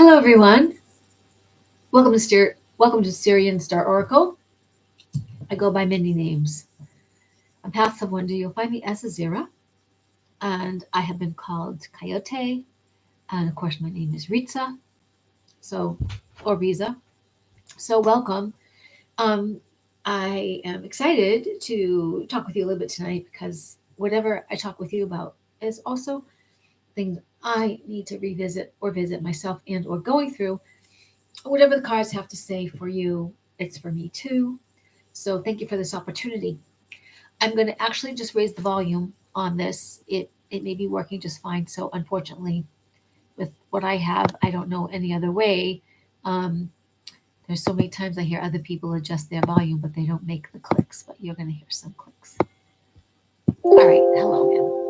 Hello, everyone. Welcome to Syrian Star Oracle. I go by many names. I'm Path of Wonder. You'll find me as Azira, and I have been called Coyote, and of course, my name is Ritza. So, or Riza. So, welcome. Um, I am excited to talk with you a little bit tonight because whatever I talk with you about is also things I need to revisit or visit myself and or going through. Whatever the cards have to say for you, it's for me too. So thank you for this opportunity. I'm going to actually just raise the volume on this. It may be working just fine. So unfortunately, with what I have, I don't know any other way. Um, there's so many times I hear other people adjust their volume, but they don't make the clicks. But you're going to hear some clicks. All right, hello again.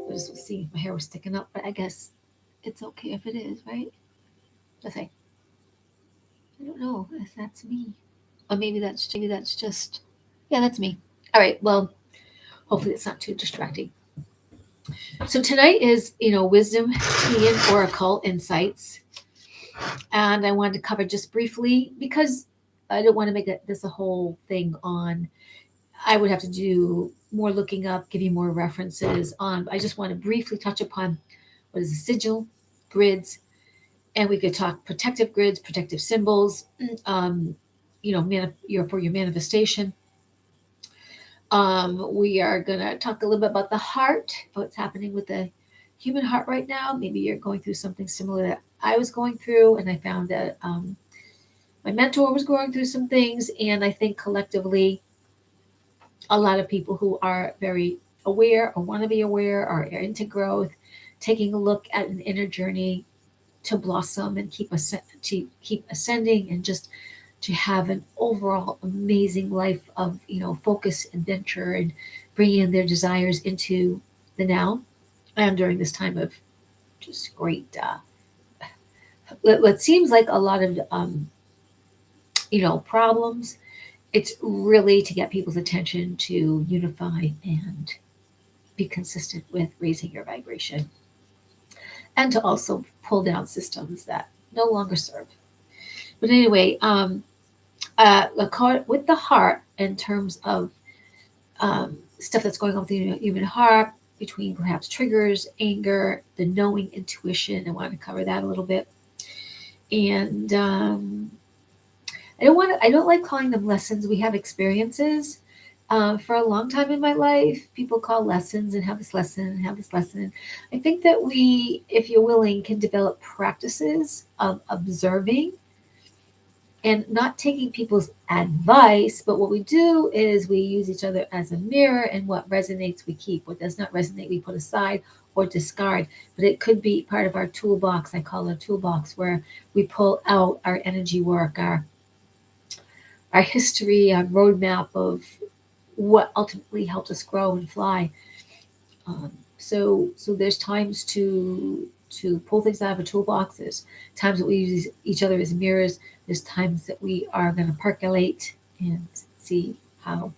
I just was seeing if my hair was sticking up, but I guess it's okay if it is, right? Just say, I don't know if that's me, or maybe that's just, yeah, that's me. All right, well, hopefully it's not too distracting. So tonight is, wisdom, tea, and oracle insights, and I wanted to cover just briefly because I don't want to make this a whole thing on. I would have to do more looking up, give you more references on. I just want to briefly touch upon what is a sigil, grids, and we could talk protective grids, protective symbols. For your manifestation. We are going to talk a little bit about the heart, what's happening with the human heart right now. Maybe you're going through something similar that I was going through, and I found that my mentor was going through some things, and I think collectively, a lot of people who are very aware or want to be aware or are into growth, taking a look at an inner journey to blossom and to keep ascending and just to have an overall amazing life of focus, adventure, and bringing in their desires into the now and during this time of just great what seems like a lot of problems. It's really to get people's attention to unify and be consistent with raising your vibration and to also pull down systems that no longer serve. But anyway, with the heart in terms of stuff that's going on with the human heart, between perhaps triggers, anger, the knowing intuition. I want to cover that a little bit. And I don't like calling them lessons. We have experiences. For a long time in my life, people call lessons and have this lesson and have this lesson. I think that we, if you're willing, can develop practices of observing and not taking people's advice, but what we do is we use each other as a mirror, and what resonates we keep. What does not resonate we put aside or discard. But it could be part of our toolbox. I call it a toolbox, where we pull out our energy work, our history, our roadmap of what ultimately helped us grow and fly. So there's times to pull things out of a toolbox. There's times that we use each other as mirrors. There's times that we are going to percolate and see how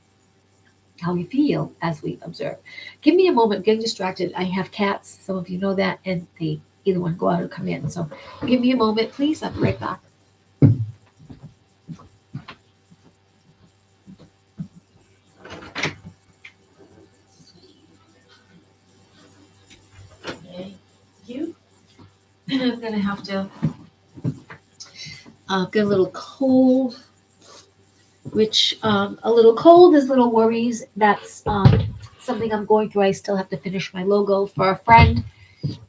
we feel as we observe. Give me a moment. Getting distracted. I have cats. Some of you know that, and they either want to go out or come in. So give me a moment, please. I'll be right back. Okay. You. I'm gonna have to get a little cold, which a little cold is little worries. That's something I'm going through. I still have to finish my logo for a friend,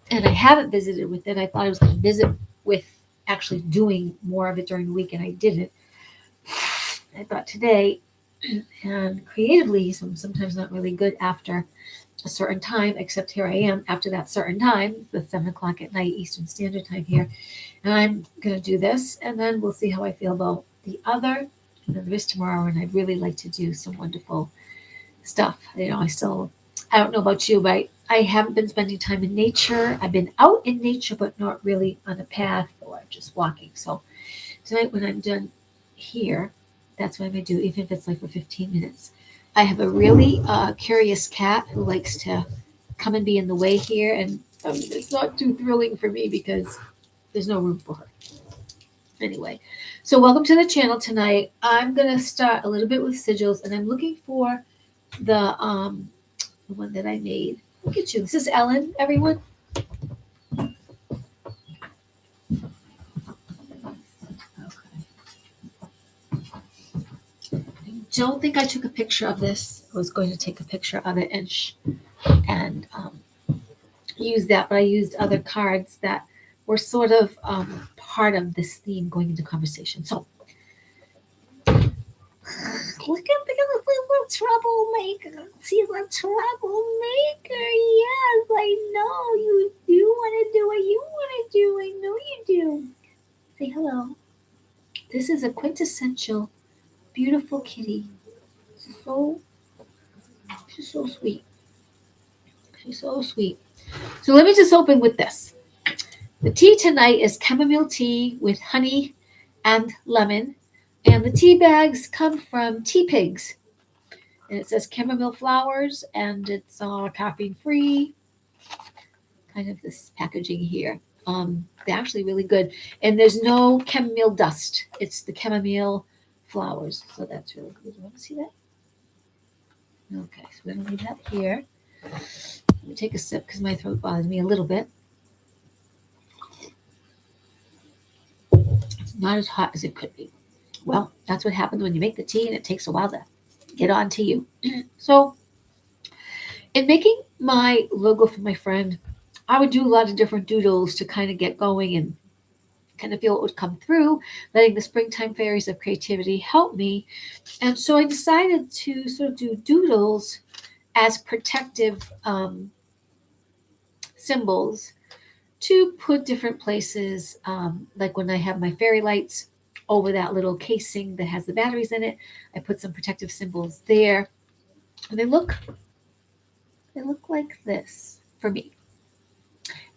and I haven't visited with it. I thought I was going to visit with actually doing more of it during the week, and I didn't. I thought today, and creatively, so I'm sometimes not really good after a certain time, except here I am after that certain time, the 7 o'clock at night Eastern Standard Time here. And I'm going to do this, and then we'll see how I feel about the other. And then there is tomorrow, and I'd really like to do some wonderful stuff. I don't know about you, but I haven't been spending time in nature. I've been out in nature, but not really on a path or just walking. So tonight, when I'm done here, that's what I'm going to do, even if it's like for 15 minutes. I have a really curious cat who likes to come and be in the way here, and it's not too thrilling for me because There's no room for her. Anyway, so welcome to the channel tonight. I'm gonna start a little bit with sigils, and I'm looking for the one that I made. Look at you. This is Ellen, everyone. Okay. Don't think I took a picture of this. I was going to take a picture of it and use that, but I used other cards that were sort of part of this theme going into conversation. So look at this little troublemaker. She's a troublemaker. Yes, I know. You do want to do what you want to do. I know you do. Say hello. This is a quintessential, beautiful kitty. She's so, she's so sweet. She's so sweet. So let me just open with this. The tea tonight is chamomile tea with honey and lemon. And the tea bags come from Tea Pigs. And it says chamomile flowers, and it's caffeine free. Kind of this packaging here. They're actually really good. And there's no chamomile dust. It's the chamomile flowers. So that's really good. You want to see that? Okay, so we're going to leave that here. Let me take a sip because my throat bothers me a little bit. It's not as hot as it could be. Well, that's what happens when you make the tea and it takes a while to get on to you. So, in making my logo for my friend, I would do a lot of different doodles to kind of get going and kind of feel what would come through, letting the springtime fairies of creativity help me. And so I decided to sort of do doodles as protective symbols to put different places, like when I have my fairy lights over that little casing that has the batteries in it, I put some protective symbols there. And they look like this for me.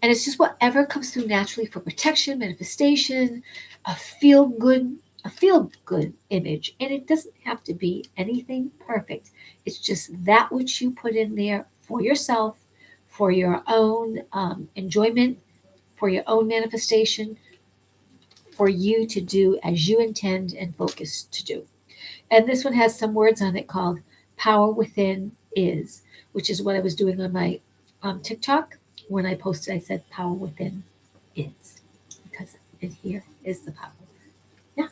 And it's just whatever comes through naturally for protection, manifestation, a feel good image. And it doesn't have to be anything perfect. It's just that which you put in there for yourself, for your own enjoyment, for your own manifestation, for you to do as you intend and focus to do. And this one has some words on it called Power Within Is, which is what I was doing on my TikTok. When I posted, I said Power Within Is, because in here is the power. Yeah,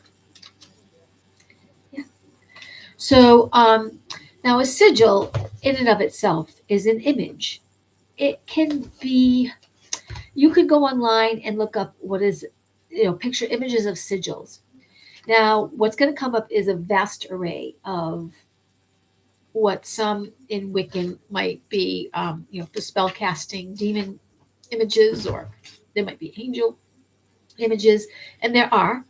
yeah. So now a sigil in and of itself is an image. It can be, you could go online and look up what is, picture images of sigils. Now, what's going to come up is a vast array of what some in Wiccan might be, for spell casting demon images, or there might be angel images, and there are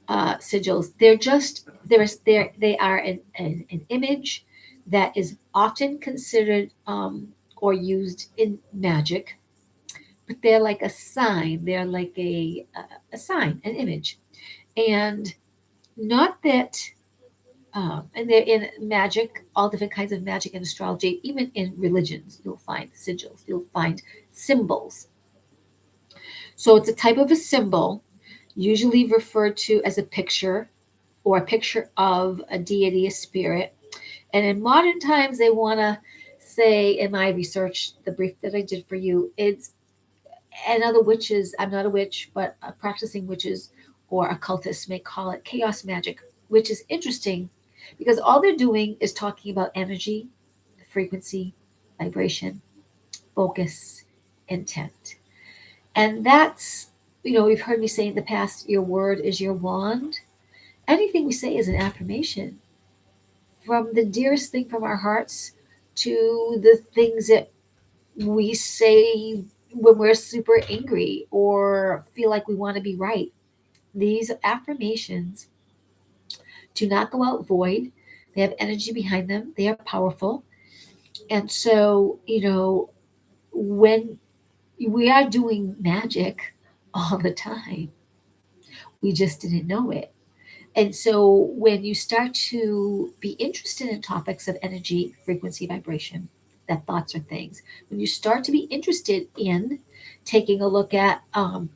sigils. They are an image that is often considered or used in magic, but they're like a sign. They're like a sign, an image, and not that. And they're in magic, all different kinds of magic and astrology, even in religions, you'll find sigils, you'll find symbols. So it's a type of a symbol, usually referred to as a picture or a picture of a deity, a spirit. And in modern times, they want to say, in my research, the brief that I did for you, it's, and other witches, I'm not a witch, but practicing witches or occultists may call it chaos magic, which is interesting because all they're doing is talking about energy, frequency, vibration, focus, intent. And that's, we've heard me say in the past, your word is your wand. Anything we say is an affirmation, from the dearest thing from our hearts to the things that we say when we're super angry or feel like we want to be right. These affirmations do not go out void. They have energy behind them. They are powerful. And so, when we are doing magic all the time, we just didn't know it. And so when you start to be interested in topics of energy, frequency, vibration, that thoughts are things. When you start to be interested in taking a look at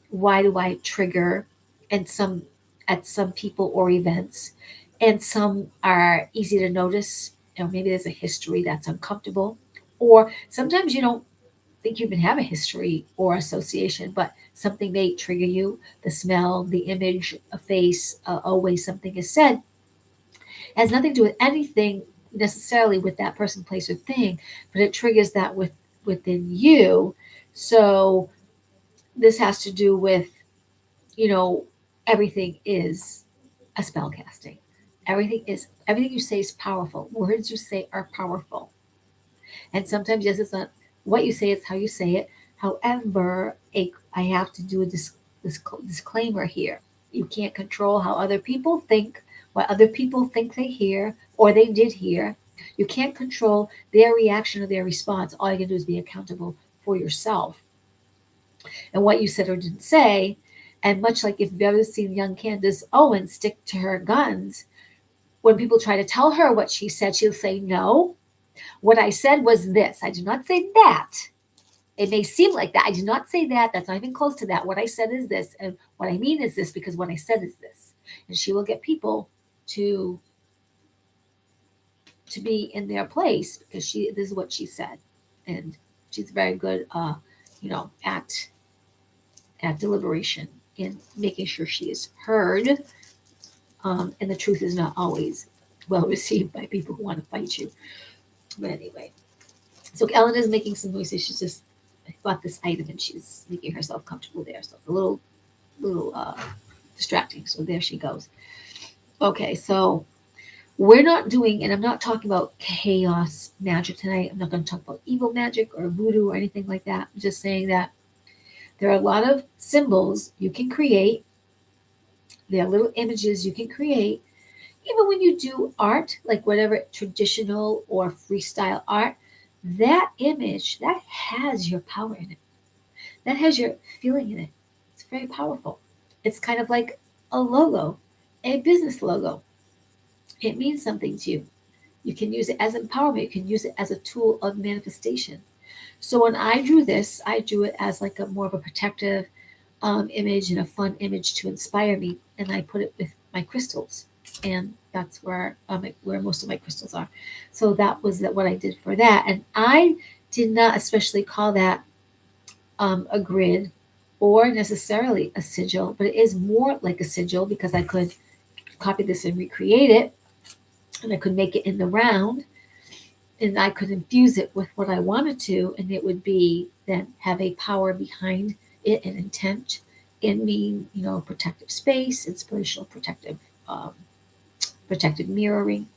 why do I trigger and some at some people or events, and some are easy to notice, maybe there's a history that's uncomfortable, or sometimes you don't think you even have a history or association, but something may trigger you, the smell, the image, a face, a way something is said. It has nothing to do with anything necessarily with that person, place, or thing, but it triggers that within you. So this has to do with, you know, everything is a spell casting. Everything you say is powerful. Words you say are powerful. And sometimes, yes, it's not what you say, it's how you say it. However, I have to do a disclaimer here. You can't control how other people think, what other people think they hear or they did hear. You can't control their reaction or their response. All you can do is be accountable for yourself and what you said or didn't say. And much like if you've ever seen young Candace Owens stick to her guns, when people try to tell her what she said, she'll say, no, what I said was this. I did not say that. It may seem like that. I did not say that. That's not even close to that. What I said is this. And what I mean is this because what I said is this. And she will get people to be in their place because this is what she said. And she's very good at deliberation in making sure she is heard. And the truth is not always well received by people who want to fight you. But anyway, so Ellen is making some noises. She's just bought this item and she's making herself comfortable there. So it's a little distracting. So there she goes. Okay, so we're not doing, and I'm not talking about chaos magic tonight. I'm not going to talk about evil magic or voodoo or anything like that. I'm just saying that there are a lot of symbols you can create. There are little images you can create. Even when you do art, like whatever traditional or freestyle art, that image, that has your power in it. That has your feeling in it. It's very powerful. It's kind of like a logo, a business logo. It means something to you. You can use it as empowerment. You can use it as a tool of manifestation. So when I drew this, I drew it as like a more of a protective image and a fun image to inspire me, and I put it with my crystals, and that's where most of my crystals are. So that was what I did for that, and I did not especially call that a grid or necessarily a sigil, but it is more like a sigil because I could copy this and recreate it, and I could make it in the round, and I could infuse it with what I wanted to, and it would be then have a power behind it and intent in mean, protective space, inspirational, protective mirroring,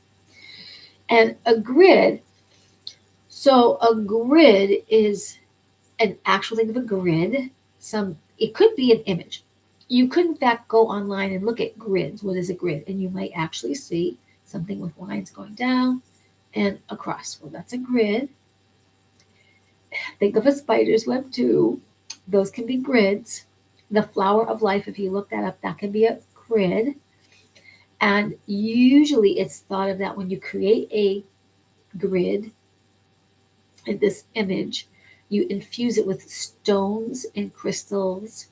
and a grid. So a grid is an actual thing of a grid. It could be an image. You could in fact go online and look at grids. What is a grid? And you might actually see something with lines going down and across. Well, that's a grid. Think of a spider's web too. Those can be grids. The flower of life, if you look that up, that can be a grid. And usually it's thought of that when you create a grid in this image, you infuse it with stones and crystals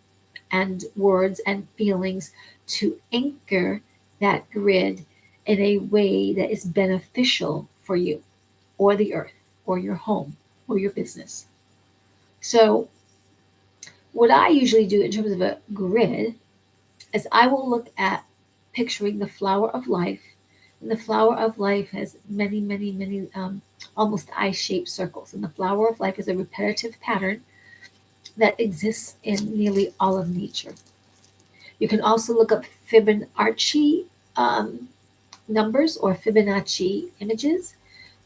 and words and feelings to anchor that grid in a way that is beneficial for you or the earth or your home or your business. So what I usually do in terms of a grid is I will look at picturing the flower of life. And the flower of life has many, many, many almost eye-shaped circles. And the flower of life is a repetitive pattern that exists in nearly all of nature. You can also look up Fibonacci numbers or Fibonacci images.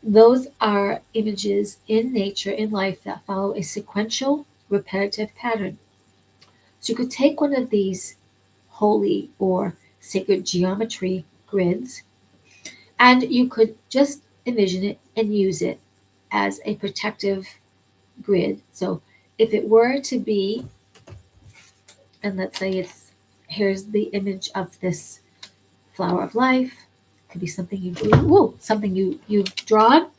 Those are images in nature, in life, that follow a sequential, repetitive pattern. So you could take one of these holy or sacred geometry grids and you could just envision it and use it as a protective grid. So if it were to be, and let's say here's the image of this flower of life, it could be something you drew, something you've drawn,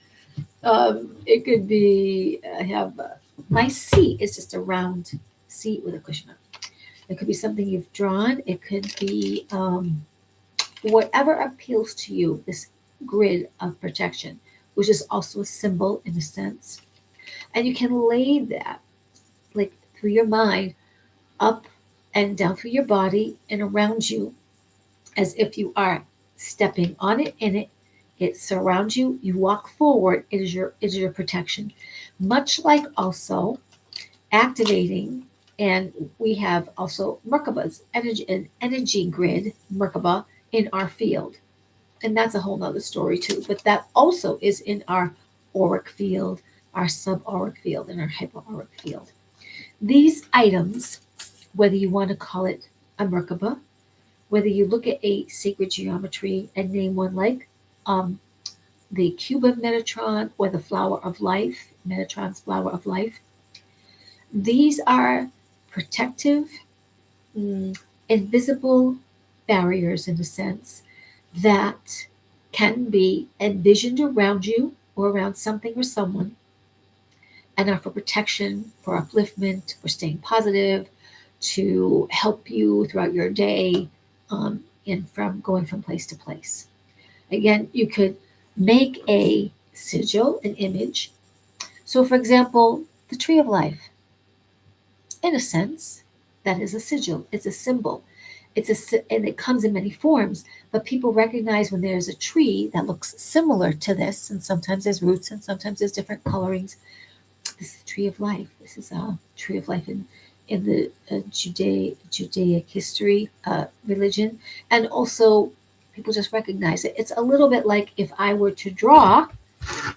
It could be, I have, my seat is just a round seat with a cushion on it. It could be something you've drawn. It could be whatever appeals to you, this grid of protection, which is also a symbol in a sense. And you can lay that like through your mind, up and down through your body and around you, as if you are stepping on it, in it. It surrounds you. You walk forward. It is your protection. Much like also activating, and we have also Merkabah's energy, an energy grid Merkabah in our field. And that's a whole nother story too. But that also is in our auric field, our subauric field, and our hypoauric field. These items, whether you want to call it a Merkaba, whether you look at a sacred geometry and name one like um, the cube of Metatron or the flower of life, Metatron's flower of life, these are protective, mm, invisible barriers in a sense that can be envisioned around you or around something or someone and are for protection, for upliftment, for staying positive, to help you throughout your day, and from going from place to place. Again, you could make a sigil, an image. So, for example, the tree of life, in a sense, that is a sigil. It's a symbol. And it comes in many forms. But people recognize when there's a tree that looks similar to this, and sometimes there's roots, and sometimes there's different colorings. This is the tree of life. This is a tree of life in the Judaic history, religion, and also people just recognize it. It's a little bit like if I were to draw a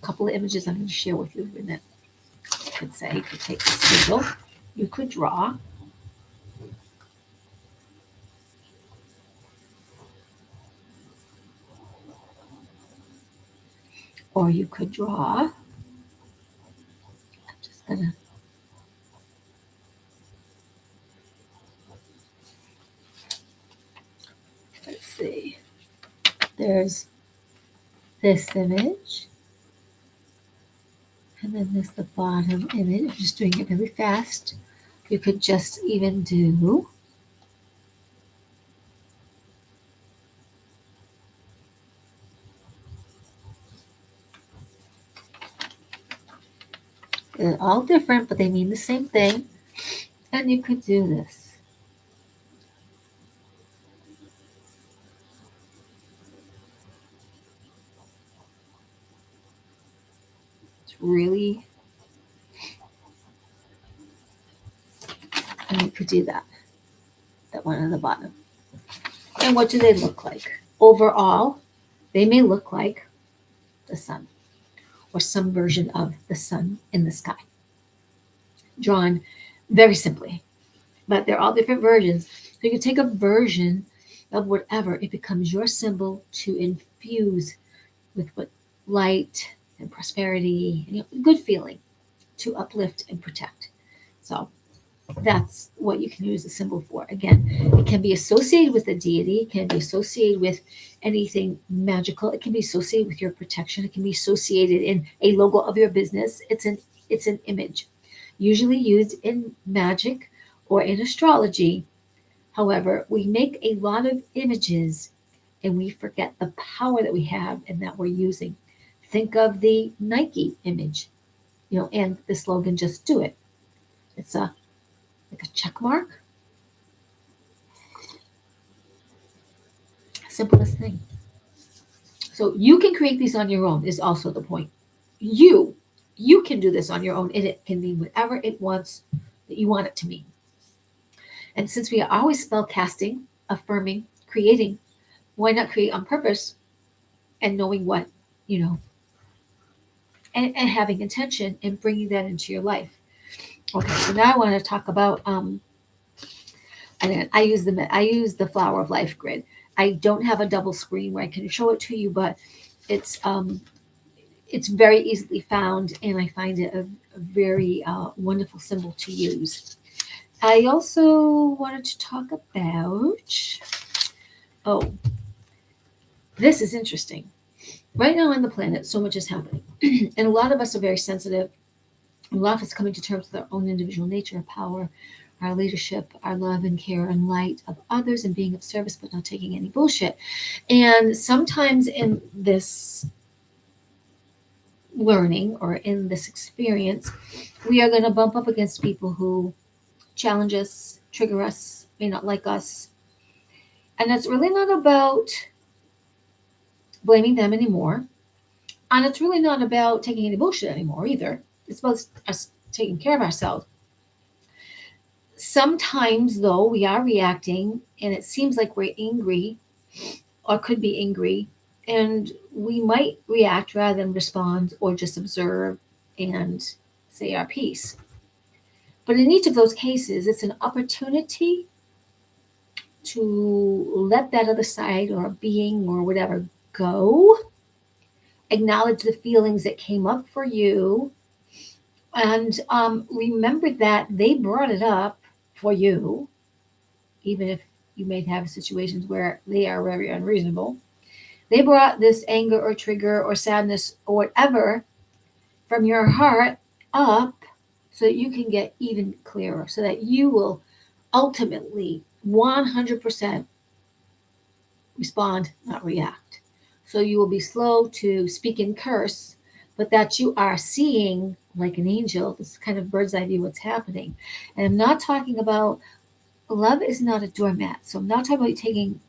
couple of images I'm going to share with you in it. You could say, you could take a sigil, you could draw, or you could draw. I'm just gonna, let's see. There's this image, and then there's the bottom image. I'm just doing it really fast. You could just even do they're all different, but they mean the same thing. And you could do this. It's really, and you could do that one on the bottom. And what do they look like? Overall, they may look like the sun or some version of the sun in the sky, drawn very simply. But they're all different versions. So you can take a version of whatever, it becomes your symbol to infuse with what light and prosperity and good feeling to uplift and protect. So that's what you can use a symbol for. Again, it can be associated with a deity, it can be associated with anything magical, it can be associated with your protection, it can be associated in a logo of your business. It's an image, usually used in magic or in astrology. However, we make a lot of images and we forget the power that we have and that we're using. Think of the Nike image, and the slogan, just do it. It's a like a check mark. Simplest thing. So you can create these on your own is also the point. You can do this on your own and it can mean whatever it wants that you want it to mean. And since we are always spell casting, affirming, creating, why not create on purpose and knowing what, you know, and having intention and bringing that into your life. Okay, so now I want to talk about and I use the flower of life grid. I don't have a double screen where I can show it to you, but it's um it's very easily found, and I find it a very wonderful symbol to use. I also wanted to talk about, oh, this is interesting. Right now on the planet, so much is happening. And a lot of us are very sensitive. A lot of us coming to terms with our own individual nature, power, our leadership, our love and care and light of others, and being of service, but not taking any bullshit. And sometimes in this learning or in this experience, we are going to bump up against people who challenge us, trigger us, may not like us. And it's really not about blaming them anymore. And it's really not about taking any bullshit anymore either. It's about us taking care of ourselves. Sometimes, though, we are reacting and it seems like we're angry or could be angry. And we might react rather than respond or just observe and say our piece. But in each of those cases, it's an opportunity to let that other side or being or whatever go, acknowledge the feelings that came up for you, and remember that they brought it up for you, even if you may have situations where they are very unreasonable. They brought this anger or trigger or sadness or whatever from your heart up so that you can get even clearer, so that you will ultimately 100% respond, not react. So you will be slow to speak and curse, but that you are seeing like an angel, this kind of bird's eye view what's happening. And I'm not talking about love is not a doormat. So I'm not talking about you taking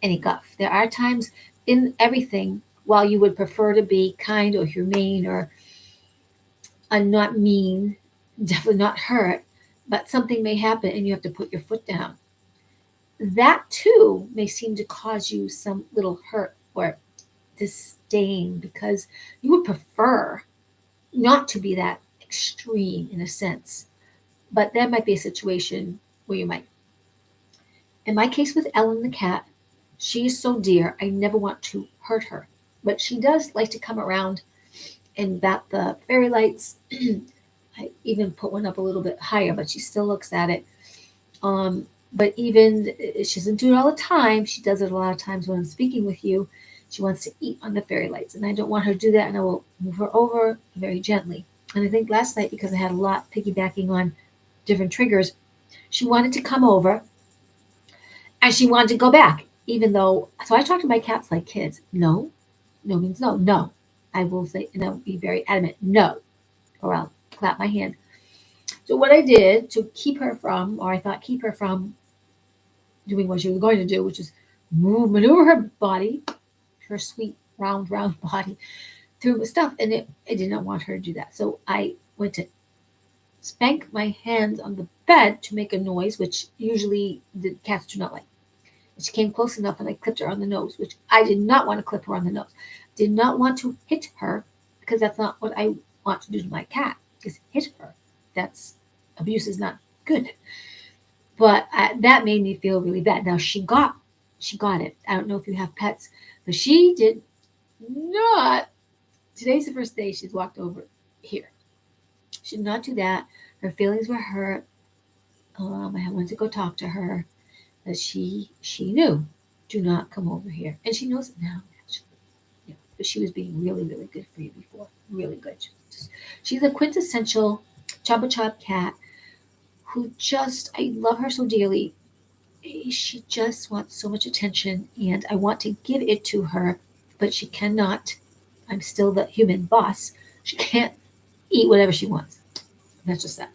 any guff. There are times in everything, while you would prefer to be kind or humane or not mean, definitely not hurt, but something may happen and you have to put your foot down. That too may seem to cause you some little hurt or disdain because you would prefer not to be that extreme in a sense. But there might be a situation where you might. In my case with Ellen the cat, she is so dear, I never want to hurt her. But she does like to come around and bat the fairy lights. I even put one up a little bit higher, but she still looks at it. But even she doesn't do it all the time. She does it a lot of times when I'm speaking with you. She wants to eat on the fairy lights, and I don't want her to do that, and I will move her over very gently. And I think last night, because I had a lot piggybacking on different triggers, she wanted to come over and she wanted to go back, even though. So I talk to my cats like kids. No, no means no. No, I will say, and I'll be very adamant. No, or I'll clap my hand. So what I did to keep her from, or I thought keep her from doing what she was going to do, which is maneuver her body, her sweet round body through stuff, and I did not want her to do that. So I went to spank my hands on the bed to make a noise, which usually the cats do not like. And she came close enough, and I clipped her on the nose, which I did not want to clip her on the nose. Did not want to hit her because that's not what I want to do to my cat. Is hit her. That's abuse is not good. But that made me feel really bad. Now she got it. I don't know if you have pets, but she did not. Today's the first day she's walked over here. She did not do that. Her feelings were hurt. I went to go talk to her, but she knew, do not come over here, and she knows it now. Actually, yeah. But she was being really really good for you before, really good. She's a quintessential chubba chub cat who just I love her so dearly. She just wants so much attention, and I want to give it to her, but she cannot. I'm still the human boss. She can't eat whatever she wants. That's just that.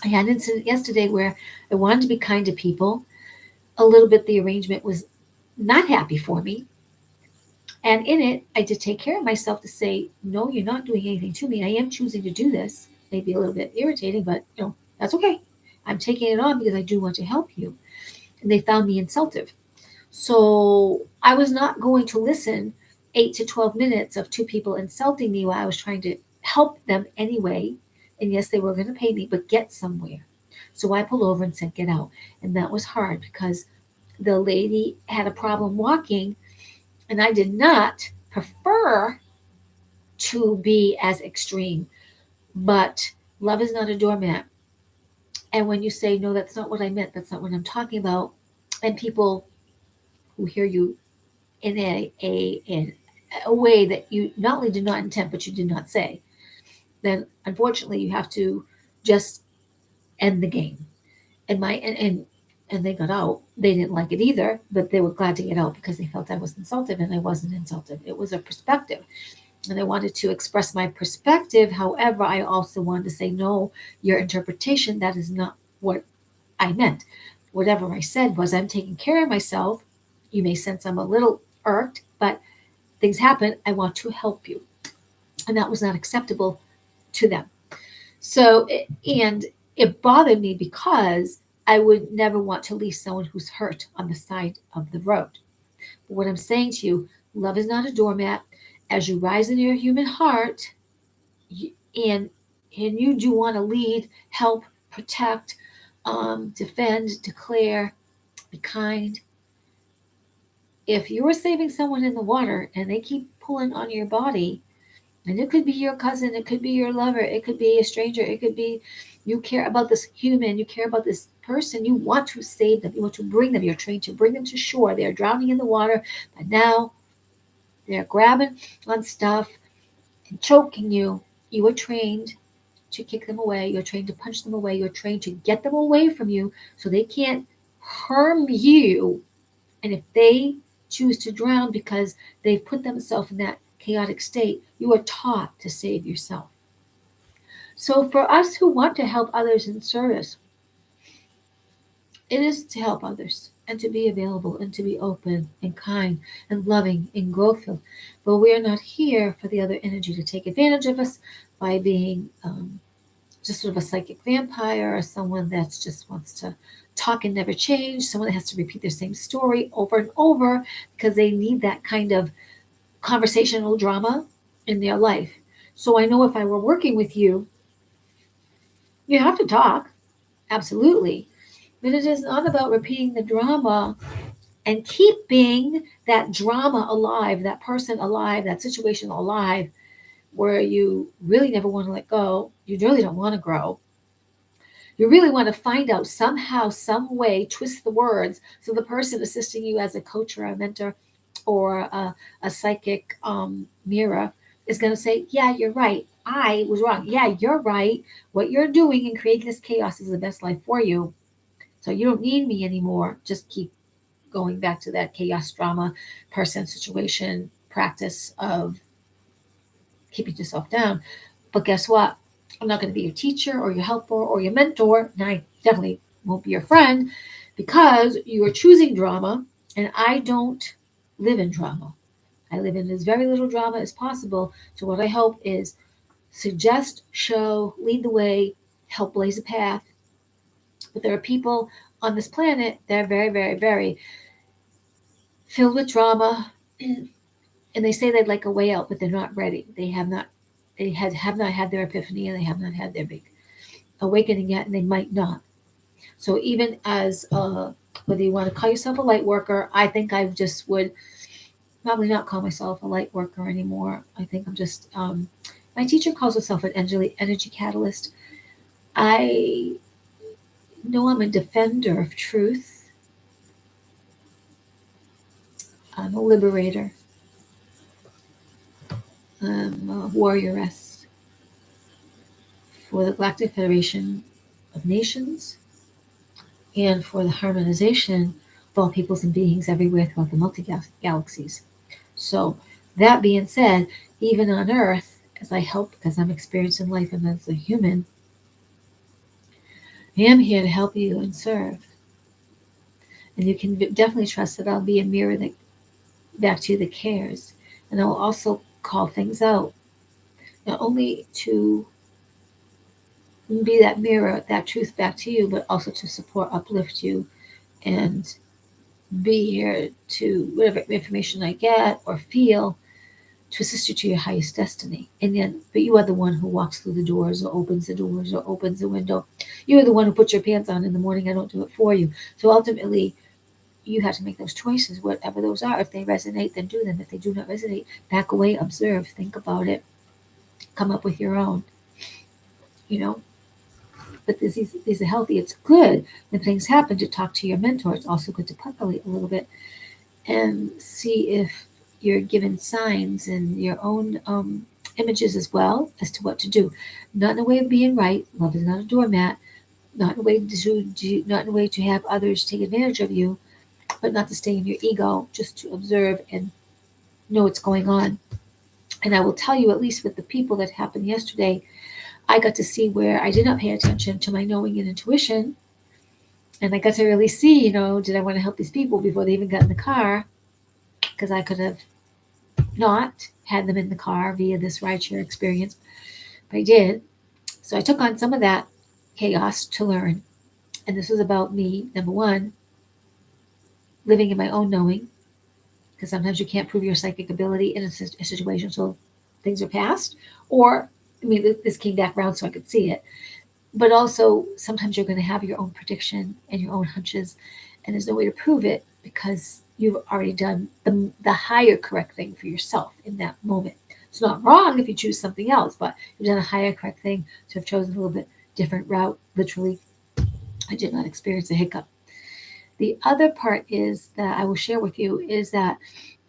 I had an incident yesterday where I wanted to be kind to people. A little bit the arrangement was not happy for me. And in it, I did take care of myself to say, no, you're not doing anything to me. I am choosing to do this. Maybe a little bit irritating, but that's okay. I'm taking it on because I do want to help you. And they found me insultive. So I was not going to listen 8 to 12 minutes of two people insulting me while I was trying to help them anyway. And yes, they were going to pay me, but get somewhere. So I pulled over and said, get out. And that was hard because the lady had a problem walking, and I did not prefer to be as extreme. But love is not a doormat. And when you say, no, that's not what I meant, that's not what I'm talking about, and people who hear you in a way that you not only did not intend, but you did not say, then unfortunately you have to just end the game. And they got out. They didn't like it either, but they were glad to get out because they felt I was insulted, and I wasn't insulted. It was a perspective. And I wanted to express my perspective. However, I also wanted to say, no, your interpretation, that is not what I meant. Whatever I said was, I'm taking care of myself. You may sense I'm a little irked, but things happen. I want to help you. And that was not acceptable to them. So, and it bothered me because I would never want to leave someone who's hurt on the side of the road. But what I'm saying to you, love is not a doormat. As you rise in your human heart, you, and and you do want to lead, help, protect, defend, declare, be kind. If you're saving someone in the water and they keep pulling on your body, and it could be your cousin, it could be your lover, it could be a stranger, it could be you care about this human, you care about this person, you want to save them, you want to bring them, you're trained to bring them to shore. They're drowning in the water, but now they're grabbing on stuff and choking you. You are trained to kick them away, you're trained to punch them away, you're trained to get them away from you so they can't harm you. And if they choose to drown because they've put themselves in that chaotic state, you are taught to save yourself. So, for us who want to help others in service, it is to help others and to be available and to be open and kind and loving and growthful. But we are not here for the other energy to take advantage of us by being just sort of a psychic vampire or someone that just wants to talk and never change, someone that has to repeat their same story over and over because they need that kind of conversational drama in their life. So I know if I were working with you, you have to talk, absolutely. But it is not about repeating the drama and keeping that drama alive, that person alive, that situation alive, where you really never want to let go. You really don't want to grow. You really want to find out somehow, some way, twist the words so the person assisting you as a coach or a mentor or a psychic mirror is going to say, yeah, you're right. I was wrong. Yeah, you're right. What you're doing in creating this chaos is the best life for you. So you don't need me anymore. Just keep going back to that chaos, drama, person, situation, practice of keeping yourself down. But guess what? I'm not going to be your teacher or your helper or your mentor. And I definitely won't be your friend because you are choosing drama. And I don't live in drama. I live in as very little drama as possible. So, what I hope is suggest, show, lead the way, help blaze a path. But there are people on this planet that are very, very, very filled with drama, and they say they'd like a way out, but they're not ready. Have not had their epiphany, and they have not had their big awakening yet, and they might not. So even as whether you want to call yourself a light worker, I think I just would probably not call myself a light worker anymore. I think I'm just my teacher calls herself an energy catalyst. I know I'm a defender of truth. I'm a liberator. I'm a warrioress for the Galactic Federation of Nations and for the harmonization of all peoples and beings everywhere throughout the multi galaxies. So, that being said, even on Earth, as I help, because I'm experiencing life and as a human, I am here to help you and serve. And you can definitely trust that I'll be a mirror that back to you that cares. And I'll also call things out, not only to be that mirror, that truth back to you, but also to support, uplift you, and be here to whatever information I get or feel to assist you to your highest destiny. And then, but you are the one who walks through the doors or opens the doors or opens the window. You are the one who puts your pants on in the morning. I don't do it for you. So ultimately, you have to make those choices, whatever those are. If they resonate, then do them. If they do not resonate, back away, observe, think about it, come up with your own, you know. But these are healthy. It's good when things happen to talk to your mentor. It's also good to percolate a little bit and see if you're given signs and your own images as well as to what to do. Not in a way of being right. Love is not a doormat. Not in a way not in a way to have others take advantage of you, but not to stay in your ego, just to observe and know what's going on. And I will tell you, at least with the people that happened yesterday, I got to see where I did not pay attention to my knowing and intuition. And I got to really see, did I want to help these people before they even got in the car? Because I could have not had them in the car via this rideshare experience, but I did. So I took on some of that chaos to learn. And this was about me, number one, living in my own knowing, because sometimes you can't prove your psychic ability in a situation, so things are past. Or, I mean, this came back around so I could see it. But also, sometimes you're going to have your own prediction and your own hunches, and there's no way to prove it because you've already done the higher correct thing for yourself in that moment. It's not wrong if you choose something else, but you've done a higher correct thing to have chosen a little bit different route. Literally, I did not experience a hiccup. The other part is that I will share with you is that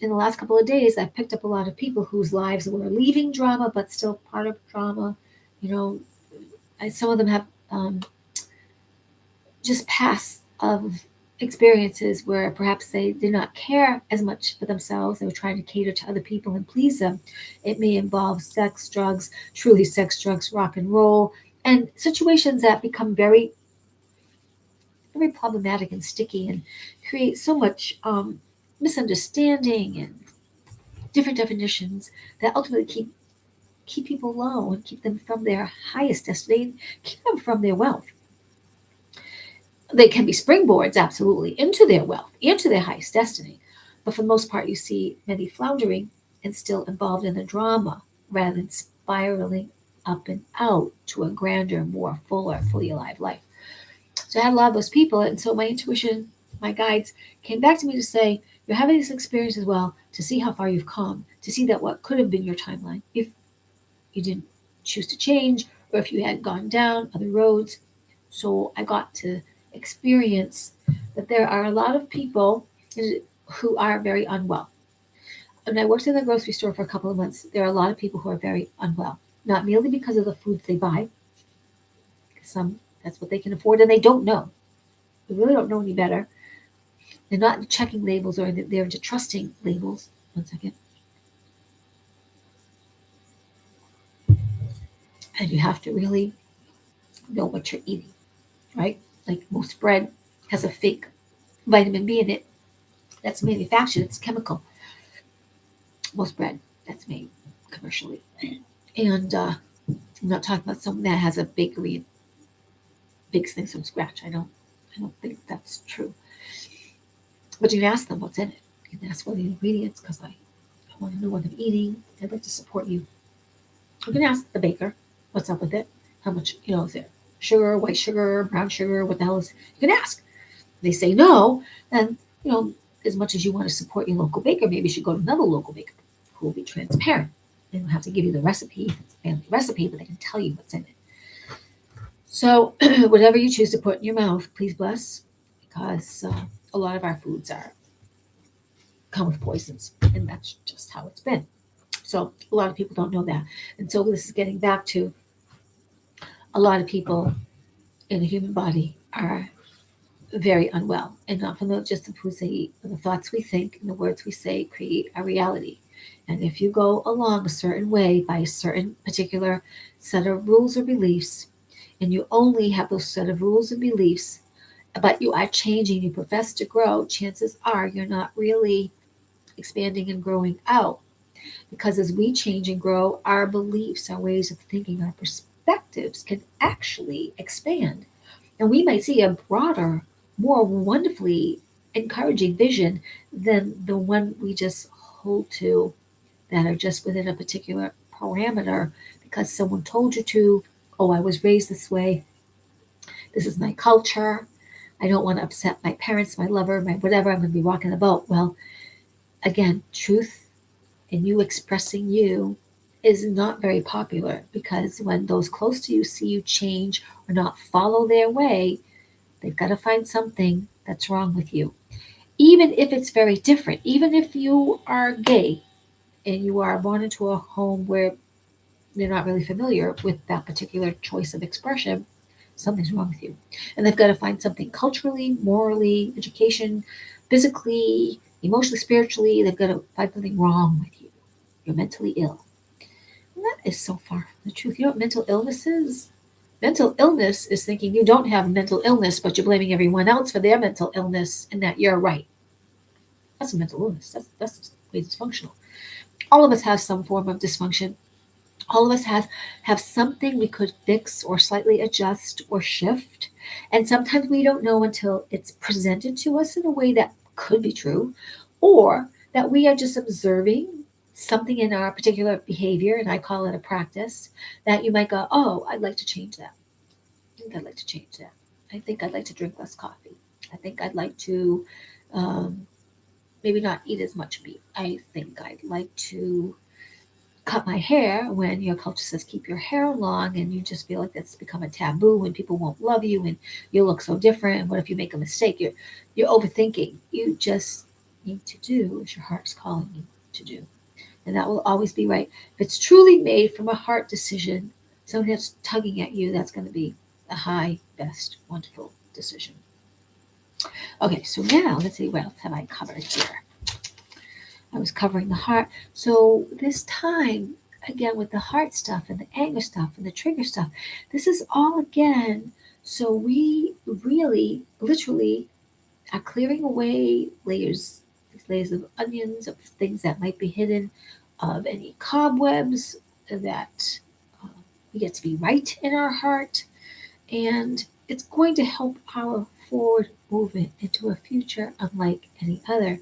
in the last couple of days, I've picked up a lot of people whose lives were leaving drama, but still part of drama. You know, some of them have just past of experiences where perhaps they did not care as much for themselves. They were trying to cater to other people and please them. It may involve sex, drugs, truly sex, drugs, rock and roll, and situations that become very, very problematic and sticky and create so much misunderstanding and different definitions that ultimately keep people low and keep them from their highest destiny, keep them from their wealth. They can be springboards, absolutely, into their wealth, into their highest destiny. But for the most part, you see many floundering and still involved in the drama rather than spiraling up and out to a grander, more fuller, fully alive life. So I had a lot of those people. And so my intuition, my guides came back to me to say, you're having this experience as well to see how far you've come, to see that what could have been your timeline, if you didn't choose to change or if you had gone down other roads. So I got to experience that there are a lot of people who are very unwell. When I worked in the grocery store for a couple of months, there are a lot of people who are very unwell, not merely because of the foods they buy. Some that's what they can afford, and they don't know. They really don't know any better. They're not checking labels or they're into trusting labels. One second. And you have to really know what you're eating, right? Like most bread has a fake vitamin B in it that's manufactured, it's chemical. Most bread that's made commercially. And I'm not talking about something that has a bakery and bakes things from scratch. I don't think that's true. But you can ask them what's in it. You can ask for the ingredients because I want to know what I'm eating. I'd like to support you. You can ask the baker what's up with it. How much, is it sugar, white sugar, brown sugar? What the hell is? You can ask. If they say no, then as much as you want to support your local baker, maybe you should go to another local baker who will be transparent. They don't have to give you the recipe if it's a family recipe, but they can tell you what's in it. So whatever you choose to put in your mouth, please bless, because a lot of our foods come with poisons, and that's just how it's been. So a lot of people don't know that, and so this is getting back to a lot of people in the human body are very unwell, and not from just the foods they eat, but the thoughts we think and the words we say create our reality. And if you go along a certain way by a certain particular set of rules or beliefs, and you only have those set of rules and beliefs, but you are changing, you profess to grow, chances are you're not really expanding and growing out. Because as we change and grow, our beliefs, our ways of thinking, our perspectives can actually expand. And we might see a broader, more wonderfully encouraging vision than the one we just hold to that are just within a particular parameter because someone told you to. Oh, I was raised this way. This is my culture. I don't want to upset my parents, my lover, my whatever. I'm going to be rocking the boat. Well, again, truth and you expressing you is not very popular because when those close to you see you change or not follow their way, they've got to find something that's wrong with you. Even if it's very different, even if you are gay and you are born into a home where they're not really familiar with that particular choice of expression, something's wrong with you. And they've got to find something culturally, morally, education, physically, emotionally, spiritually. They've got to find something wrong with you. You're mentally ill. And that is so far from the truth. You know what mental illness is? Mental illness is thinking you don't have mental illness, but you're blaming everyone else for their mental illness and that you're right. That's a mental illness. That's way dysfunctional. All of us have some form of dysfunction. All of us have something we could fix or slightly adjust or shift. And sometimes we don't know until it's presented to us in a way that could be true, or that we are just observing something in our particular behavior, and I call it a practice, that you might go, oh, I'd like to change that. I think I'd like to change that. I think I'd like to drink less coffee. I think I'd like to um, maybe not eat as much meat. I think I'd like to cut my hair when your culture says keep your hair long, and you just feel like that's become a taboo and people won't love you and you look so different. And what if you make a mistake? You're overthinking. You just need to do as your heart's calling you to do. And that will always be right. If it's truly made from a heart decision, someone that's tugging at you, that's going to be a high, best, wonderful decision. Okay, so now let's see what else have I covered here. I was covering the heart. So this time, again, with the heart stuff and the anger stuff and the trigger stuff, this is all again. So we really, literally, are clearing away these layers of onions, of things that might be hidden, of any cobwebs that uh, we get to be right in our heart. And it's going to help our forward movement into a future unlike any other,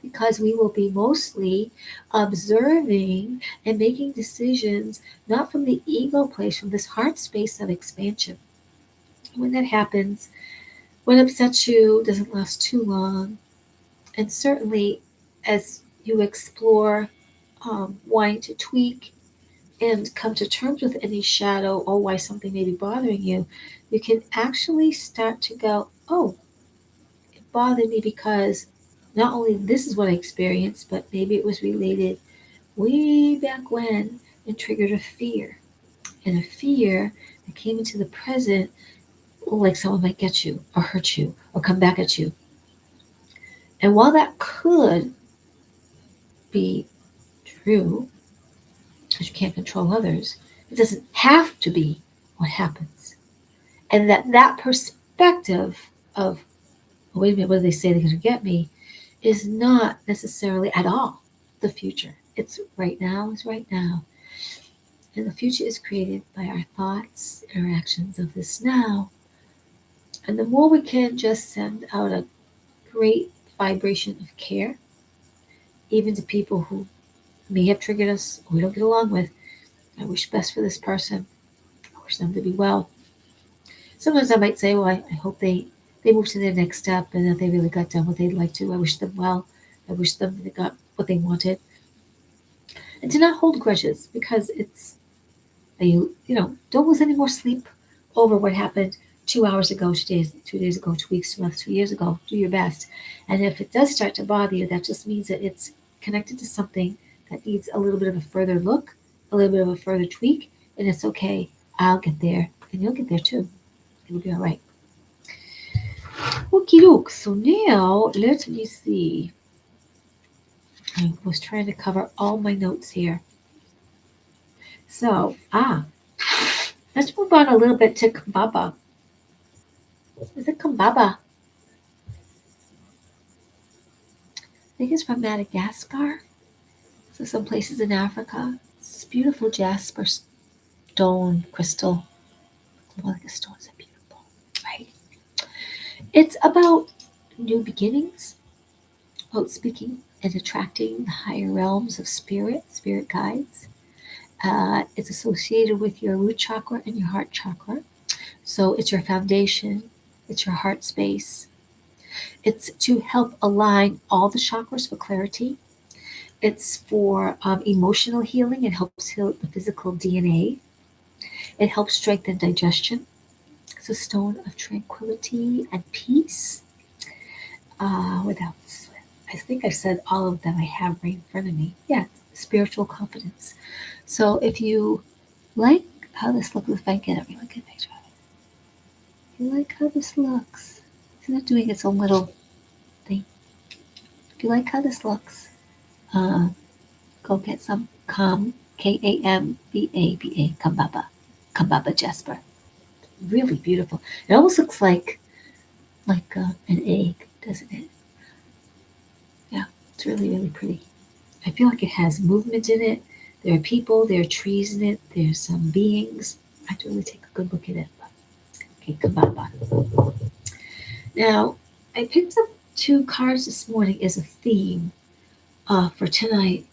because we will be mostly observing and making decisions not from the ego place, from this heart space of expansion. When that happens, what upsets you doesn't last too long. And certainly, as you explore wanting to tweak and come to terms with any shadow or why something may be bothering you, you can actually start to go, oh, it bothered me because not only this is what I experienced, but maybe it was related way back when and triggered a fear. And a fear that came into the present, oh, like someone might get you or hurt you or come back at you. And while that could be true, because you can't control others, it doesn't have to be what happens. And that perspective of, oh, wait a minute, what do they say they're going to get me, is not necessarily at all the future. It's right now, is right now. And the future is created by our thoughts and our actions of this now. And the more we can just send out a great vibration of care, even to people who may have triggered us, we don't get along with, I wish best for this person. I wish them to be well. Sometimes I might say, well, I hope they move to their next step and that they really got done what they'd like to. I wish them well. I wish them they got what they wanted. And to not hold grudges, because it's, don't lose any more sleep over what happened 2 hours ago, 2 days ago, 2 weeks, 2 months, 2 years ago. Do your best. And if it does start to bother you, that just means that it's connected to something that needs a little bit of a further look, a little bit of a further tweak, and it's okay. I'll get there, and you'll get there too. It'll be all right. Okie doke. So now let me see. I was trying to cover all my notes here. So, let's move on a little bit to Kambaba. Is it Kambaba? I think it's from Madagascar. So some places in Africa. It's beautiful jasper stone crystal. More like a stone, so beautiful, right? It's about new beginnings, about speaking and attracting the higher realms of spirit guides. It's associated with your root chakra and your heart chakra. So it's your foundation, it's your heart space. It's to help align all the chakras for clarity. It's for emotional healing. It helps heal the physical DNA. It helps strengthen digestion. It's a stone of tranquility and peace. What else? I think I said all of them I have right in front of me. Yeah, spiritual confidence. So if you like how this looks, if I get a really good picture of it, if you like how this looks, isn't it doing its own little thing? If you like how this looks, uh, go get some Kambaba, Kambaba Jasper. Really beautiful. It almost looks like an egg, doesn't it? Yeah, it's really, really pretty. I feel like it has movement in it. There are people, there are trees in it, there's some beings. I have to really take a good look at it. Okay, Kambaba. Now, I picked up two cards this morning as a theme for tonight,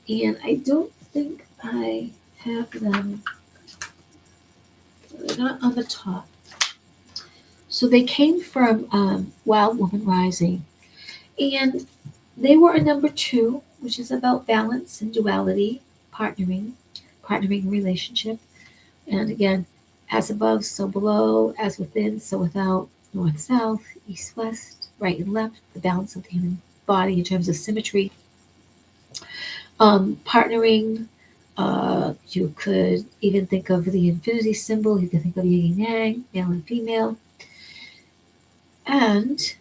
and I don't think I have them. They're not on the top. So they came from Wild Woman Rising, and they were a number two, which is about balance and duality, partnering relationship. And again, as above, so below, as within, so without, north, south, east, west, right and left, the balance of the human body in terms of symmetry. Partnering, you could even think of the infinity symbol, you could think of yin and yang, male and female, and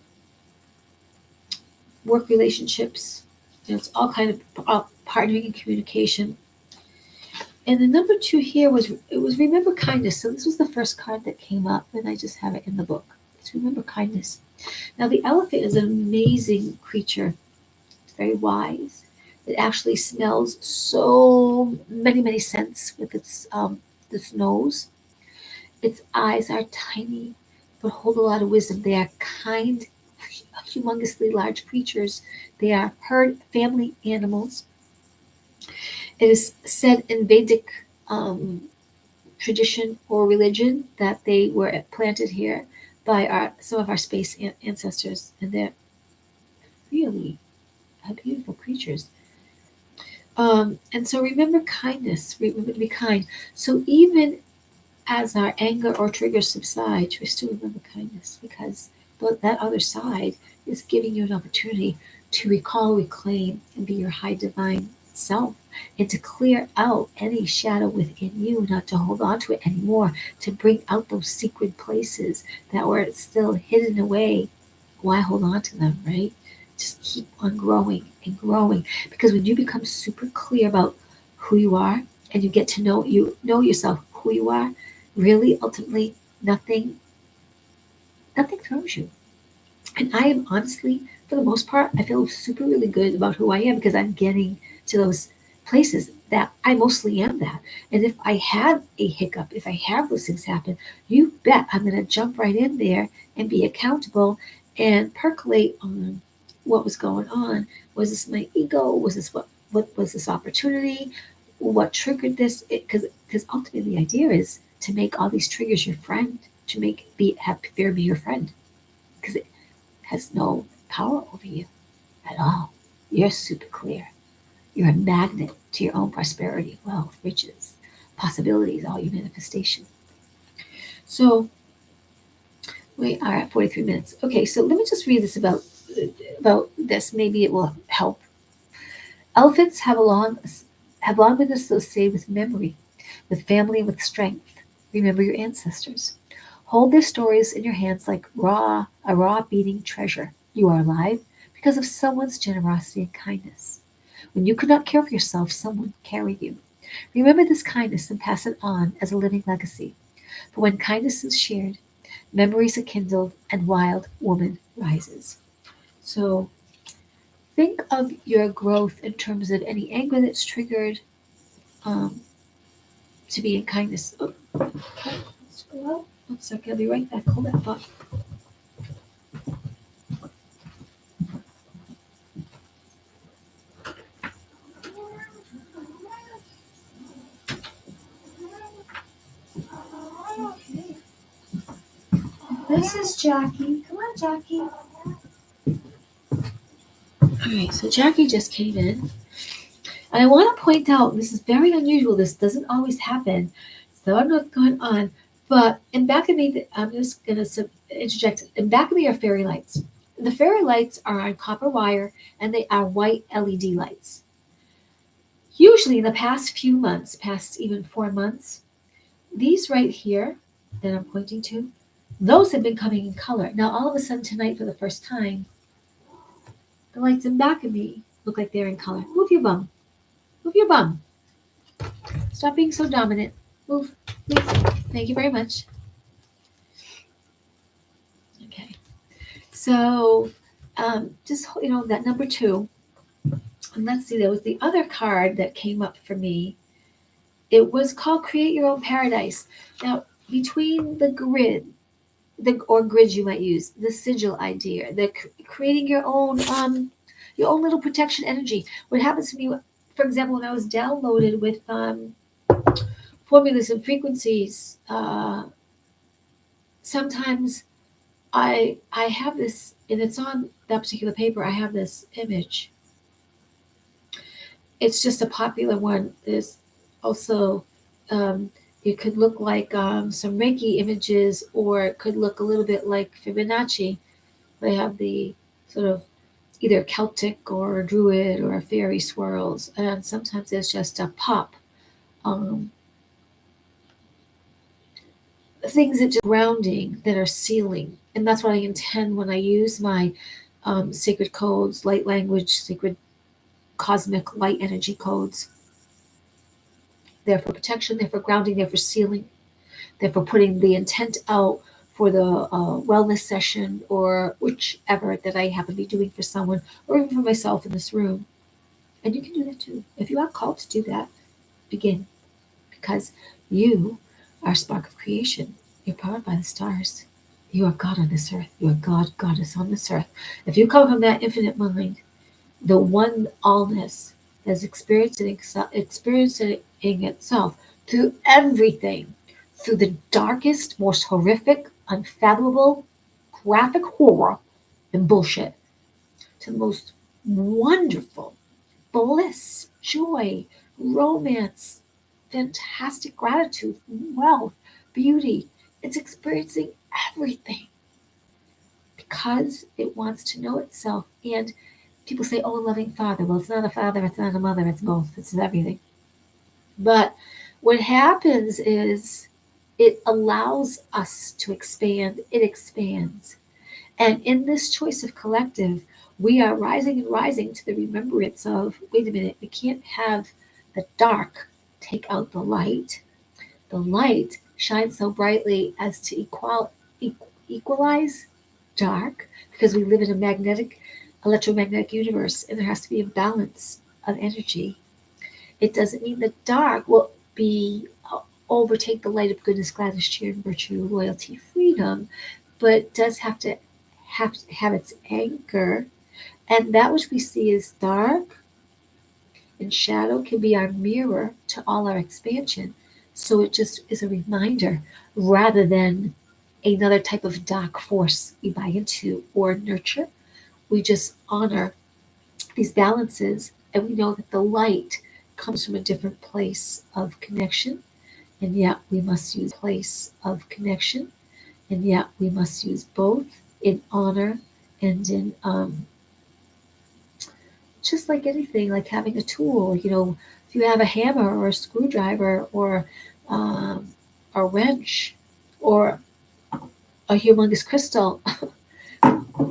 work relationships. It's all kind of partnering and communication. And the number two here was remember kindness. So this was the first card that came up, and I just have it in the book. It's remember kindness. Now the elephant is an amazing creature. It's very wise. It actually smells so many scents with its nose. Its eyes are tiny, but hold a lot of wisdom. They are kind, humongously large creatures. They are herd family animals. It is said in Vedic tradition or religion that they were planted here by some of our space ancestors, and they're really beautiful creatures. And so remember kindness, remember to be kind. So even as our anger or triggers subside, we still remember kindness because that other side is giving you an opportunity to recall, reclaim, and be your high divine self, and to clear out any shadow within you, not to hold on to it anymore, to bring out those secret places that were still hidden away. Why hold on to them, right? Just keep on growing and growing, because when you become super clear about who you are and you get to know yourself, who you are, really ultimately nothing throws you. And I am honestly, for the most part, I feel super really good about who I am because I'm getting to those places that I mostly am that. And if I have a hiccup, if I have those things happen, you bet I'm going to jump right in there and be accountable and percolate on what was going on. Was this my ego? Was this what was this opportunity? What triggered this? Because ultimately the idea is to make all these triggers your friend, to have fear be your friend, because it has no power over you at all. You're super clear. You're a magnet to your own prosperity, wealth, riches, possibilities, all your manifestation. So we are at 43 minutes. Okay, so let me just read this about this. Maybe it will help. Elephants have long been associated with memory, with family, and with strength. Remember your ancestors. Hold their stories in your hands like a raw beating treasure. You are alive because of someone's generosity and kindness. When you could not care for yourself, someone carried you. Remember this kindness and pass it on as a living legacy. For when kindness is shared, memories are kindled and wild woman rises. So think of your growth in terms of any anger that's triggered um, to be in kindness. Oh, okay, let's go out. 1 second, I'll be right back. Hold that thought. Okay. This is Jackie. Come on, Jackie. All right, so Jackie just came in. And I want to point out, this is very unusual. This doesn't always happen. So I don't know what's going on. But in back of me, I'm just going to interject. In back of me are fairy lights. The fairy lights are on copper wire and they are white LED lights. Usually in the past few months, past even 4 months, these right here that I'm pointing to, those have been coming in color. Now all of a sudden tonight for the first time, the lights in back of me look like they're in color. Move your bum. Move your bum. Stop being so dominant. Move, please. Thank you very much. Okay. So, just that number two. And let's see, there was the other card that came up for me. It was called Create Your Own Paradise. Now, between the grid, or grids you might use, the sigil idea, the creating your own little protection energy. What happens to me, for example, when I was downloaded with formulas and frequencies, sometimes I have this, and it's on that particular paper. I have this image. It's just a popular one. There's also it could look like some Reiki images, or it could look a little bit like Fibonacci. They have the sort of either Celtic or a Druid or a fairy swirls, and sometimes there's just a pop. Um, Things that just grounding, that are sealing, and that's what I intend when I use my sacred codes, light language, sacred cosmic light energy codes. They're for protection, they're for grounding, they're for sealing, they're for putting the intent out for the wellness session or whichever that I happen to be doing for someone, or even for myself in this room. And you can do that too. If you are called to do that, begin, because you are a spark of creation. You're powered by the stars. You are God on this earth. You are God, Goddess on this earth. If you come from that infinite mind, the one allness that's experiencing itself through everything, through the darkest, most horrific, unfathomable, graphic horror and bullshit, to the most wonderful bliss, joy, romance, fantastic gratitude, wealth, beauty. It's experiencing everything because it wants to know itself. And people say, oh, a loving father. Well, it's not a father, it's not a mother, it's both, it's everything. But what happens is it allows us to expand, it expands. And in this choice of collective, we are rising and rising to the remembrance of wait a minute, we can't have the dark take out the light. The light shines so brightly as to equalize dark, because we live in a electromagnetic universe, and there has to be a balance of energy. It doesn't mean the dark will be overtake the light of goodness, gladness, cheer, and virtue, loyalty, freedom, but it does have its anchor, and that which we see as dark and shadow can be our mirror to all our expansion. So it just is a reminder rather than another type of dark force we buy into or nurture. We just honor these balances, and we know that the light comes from a different place of connection, and yet we must use place of connection, and yet we must use both in honor and in just like anything, like having a tool. If you have a hammer or a screwdriver or a wrench or a humongous crystal,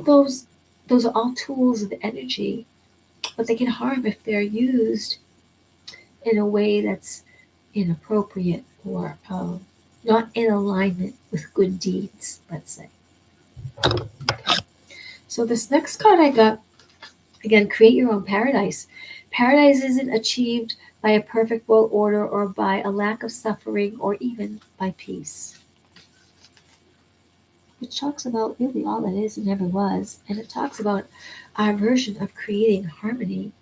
those those are all tools of energy, but they can harm if they're used in a way that's inappropriate or not in alignment with good deeds, let's say. So this next card I got, again, create your own paradise. Paradise isn't achieved by a perfect world order or by a lack of suffering or even by peace. It talks about really all that is and never was, and it talks about our version of creating harmony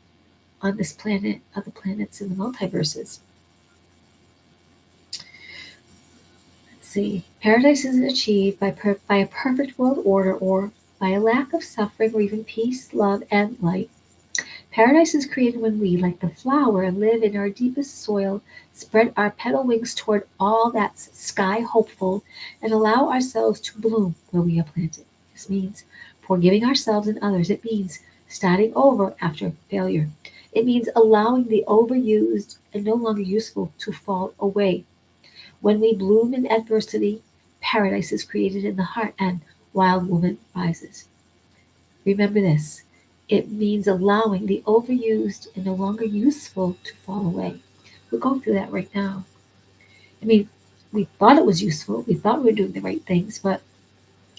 on this planet, of the planets in the multiverses. Let's see. Paradise isn't achieved by a perfect world order or by a lack of suffering or even peace, love, and light. Paradise is created when we, like the flower, live in our deepest soil, spread our petal wings toward all that's sky hopeful, and allow ourselves to bloom where we are planted. This means forgiving ourselves and others. It means starting over after failure. It means allowing the overused and no longer useful to fall away. When we bloom in adversity, paradise is created in the heart and wild woman rises. Remember this. It means allowing the overused and no longer useful to fall away. We're going through that right now. I mean, we thought it was useful. We thought we were doing the right things, but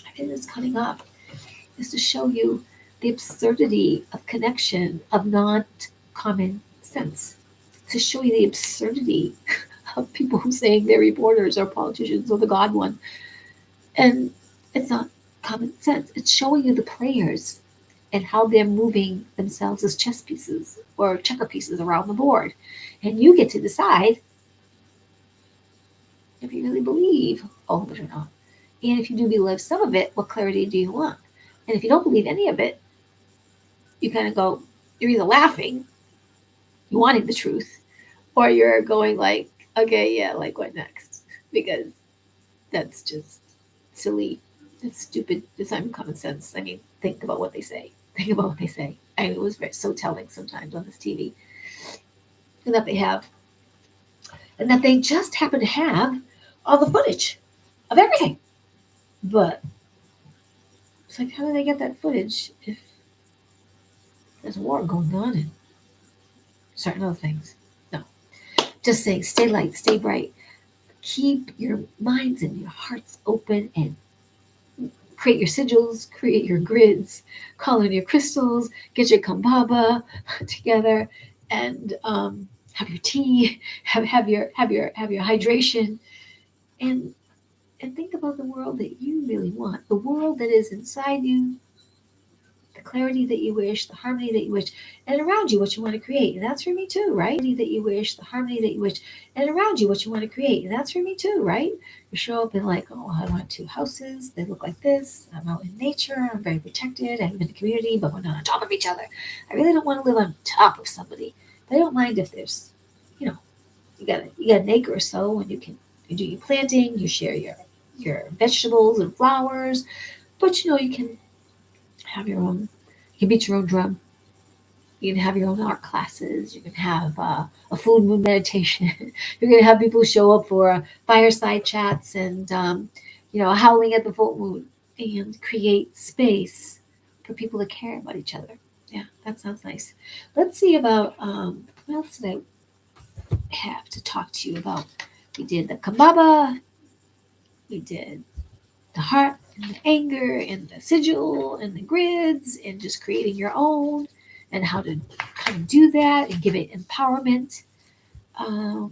everything is cutting up. Is to show you the absurdity of connection, of not common sense. To show you the absurdity of people who saying they're reporters or politicians or the God one. And it's not common sense. It's showing you the players and how they're moving themselves as chess pieces or checker pieces around the board. And you get to decide if you really believe all of it or not. And if you do believe some of it, what clarity do you want? And if you don't believe any of it, you kind of go, you're either laughing, you wanting the truth, or you're going like, okay, yeah, like what next? Because that's just silly. It's stupid. It's not even common sense. I mean, think about what they say. Think about what they say. I mean, it was so telling sometimes on this TV. And that they have, and that they just happen to have all the footage of everything. But it's like, how do they get that footage if there's a war going on and certain other things? No. Just saying, stay light, stay bright. Keep your minds and your hearts open and create your sigils, create your grids, call in your crystals, get your Kambaba together, and have your tea, have your hydration, and think about the world that you really want, the world that is inside you, the clarity that you wish, the harmony that you wish, and around you what you want to create. And that's for me too, right? That you wish, the harmony that you wish, and around you what you want to create. And that's for me too, right? You show up and like, oh, I want 2 houses. They look like this. I'm out in nature. I'm very protected. I live in a community, but we're not on top of each other. I really don't want to live on top of somebody. But I don't mind if there's, you know, you got an acre or so, and you do your planting. You share your vegetables and flowers, but you can have your own. You can beat your own drum. You can have your own art classes. You can have a full moon meditation. You're going to have people show up for fireside chats and, howling at the full moon and create space for people to care about each other. Yeah, that sounds nice. Let's see about what else did I have to talk to you about? We did the Kambaba. We did the heart and the anger and the sigil and the grids and just creating your own and how to kind of do that and give it empowerment. What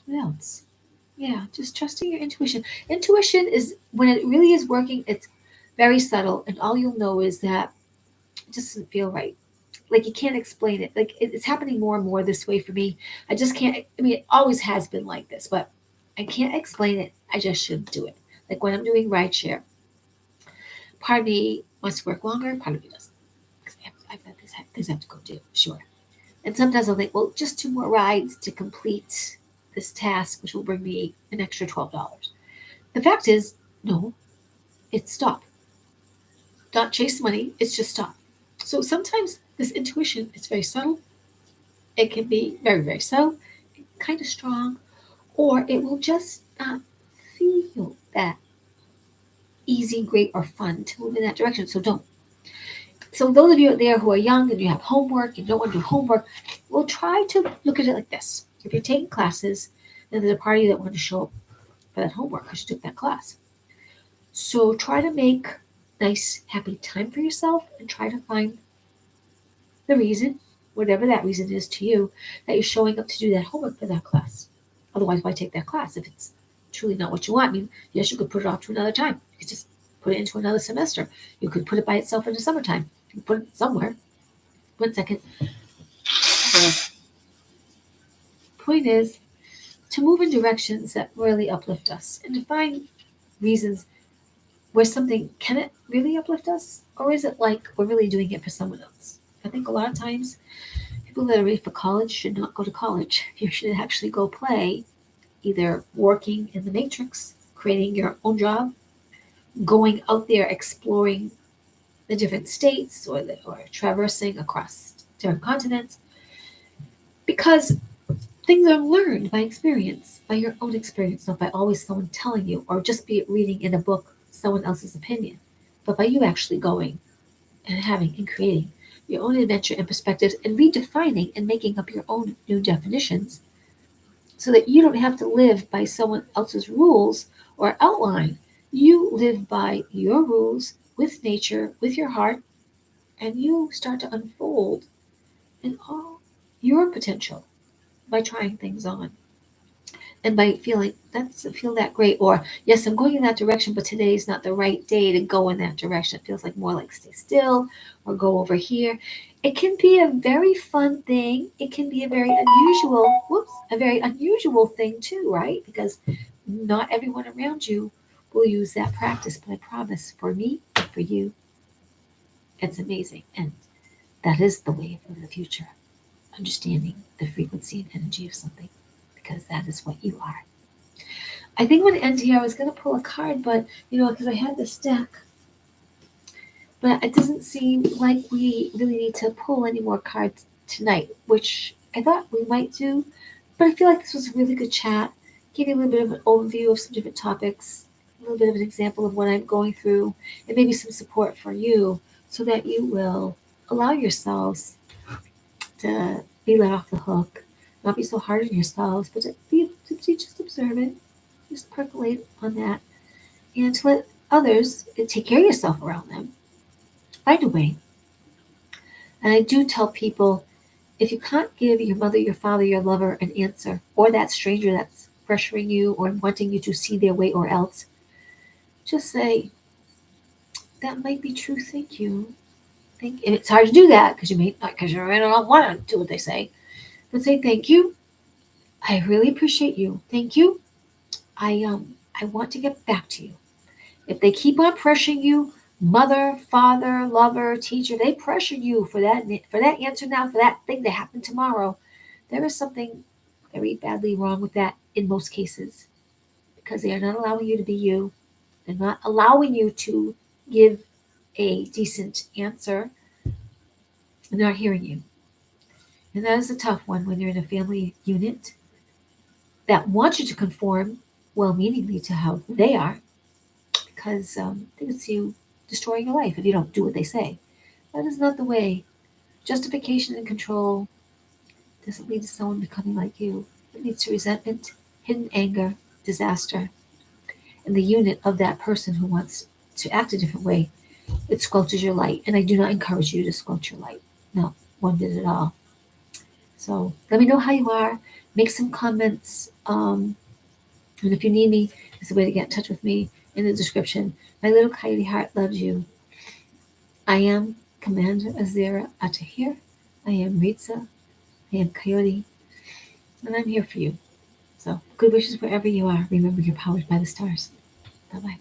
else? Yeah, just trusting your intuition. Intuition is when it really is working, it's very subtle, and all you'll know is that it just doesn't feel right. Like you can't explain it. Like it's happening more and more this way for me. I just can't. I mean, it always has been like this, but I can't explain it. I just should do it. Like when I'm doing rideshare, part of me wants to work longer, part of me doesn't. Because I've got things I have to go do, sure. And sometimes I'll think, well, just 2 more rides to complete this task, which will bring me an extra $12. The fact is, no, it's stop. Not chase money, it's just stop. So sometimes this intuition is very subtle. It can be very, very subtle, kind of strong, or it will just not feel that easy, great, or fun to move in that direction. So don't. So those of you out there who are young and you have homework and don't want to do homework, we'll try to look at it like this. If you're taking classes, then there's a party that wanted to show up for that homework because you took that class. So try to make nice, happy time for yourself and try to find the reason, whatever that reason is to you, that you're showing up to do that homework for that class. Otherwise, why take that class if it's truly not what you want? I mean, yes, you could put it off to another time. You could just put it into another semester. You could put it by itself in the summertime. You could put it somewhere. 1 second. Point is to move in directions that really uplift us and to find reasons where something can it really uplift us, or is it like we're really doing it for someone else? I think a lot of times people that are ready for college should not go to college. You should actually go play, either working in the matrix, creating your own job, going out there exploring the different states or traversing across different continents, Because things are learned by experience, by your own experience, not by always someone telling you, or just be it reading in a book someone else's opinion, but by you actually going and having and creating your own adventure and perspectives and redefining and making up your own new definitions so that you don't have to live by someone else's rules or outline. You live by your rules with nature, with your heart, and you start to unfold in all your potential by trying things on and by feeling that doesn't feel that great, or yes, I'm going in that direction, but today is not the right day to go in that direction. It feels like more like stay still or go over here. It can be a very fun thing. It can be a very unusual thing too, right? Because not everyone around you will use that practice, but I promise for me and for you, it's amazing. And that is the wave of the future, understanding the frequency and energy of something, because that is what you are. I think when it ends here, I was going to pull a card, but because I had this deck, but it doesn't seem like we really need to pull any more cards tonight, which I thought we might do. But I feel like this was a really good chat. Give you a little bit of an overview of some different topics, a little bit of an example of what I'm going through, and maybe some support for you so that you will allow yourselves to be let off the hook, not be so hard on yourselves, but to just observe it, just percolate on that, and to let others take care of yourself around them. Find a way. And I do tell people, if you can't give your mother, your father, your lover an answer, or that stranger that's pressuring you or wanting you to see their way or else, just say, that might be true, thank you. And it's hard to do that because you may not, because you don't want to do what they say. But say thank you. I really appreciate you. Thank you. I want to get back to you. If they keep on pressuring you, mother, father, lover, teacher, they pressure you for that answer now, for that thing to happen tomorrow. There is something very badly wrong with that in most cases because they are not allowing you to be you. They're not allowing you to give a decent answer. And they're not hearing you. And that is a tough one when you're in a family unit that wants you to conform well meaningly to how they are because they would see you destroying your life if you don't do what they say. That is not the way. Justification and control doesn't lead to someone becoming like you. It leads to resentment, hidden anger, disaster, and the unit of that person who wants to act a different way. It squelches your light, and I do not encourage you to squelch your light. No, one bit at all. So let me know how you are. Make some comments. And if you need me, there's a way to get in touch with me in the description. My little coyote heart loves you. I am Commander Azera Atahir. I am Ritza. I am Coyote. And I'm here for you. So good wishes wherever you are. Remember, you're powered by the stars. Bye bye.